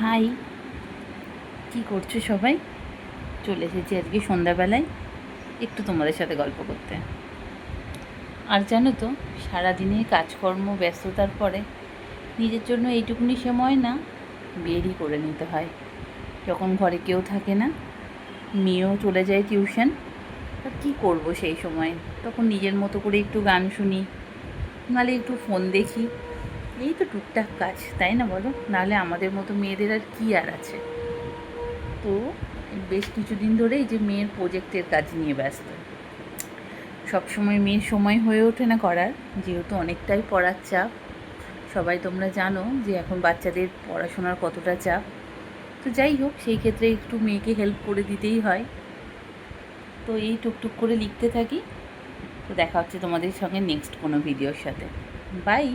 High, কি করছো সবাই? চলে এসেছি আজকে সন্ধ্যাবেলায় একটু তোমাদের সাথে গল্প করতে। আর জানো তো, সারাদিনে কাজকর্ম ব্যস্ততার পরে নিজের জন্য এইটুকুনি সময় না বেরই করে নিতে হয়। যখন ঘরে কেউ থাকে না, মেয়েও চলে যায় টিউশন, আর কী করবো সেই সময়? তখন নিজের মতো করে একটু গান শুনি, নাহলে একটু ফোন দেখি। এই তো টুকটাক কাজ, তাই না বলো? নাহলে আমাদের মতো মেয়েদের আর কী আর আছে? তো বেশ কিছুদিন ধরেই যে মেয়ের প্রজেক্টের কাজ নিয়ে ব্যস্ত। সবসময় মেয়ের সময় হয়ে ওঠে না করার, যেহেতু অনেকটাই পড়ার চাপ। সবাই তোমরা জানো যে এখন বাচ্চাদের পড়াশোনার কতটা চাপ। তো যাই হোক, সেই ক্ষেত্রে একটু মেয়েকে হেল্প করে দিতেই হয়। তো এই টুকটুক করে লিখতে থাকি। তো দেখা হচ্ছে তোমাদের সঙ্গে নেক্সট কোনো ভিডিওর সাথে। বাই।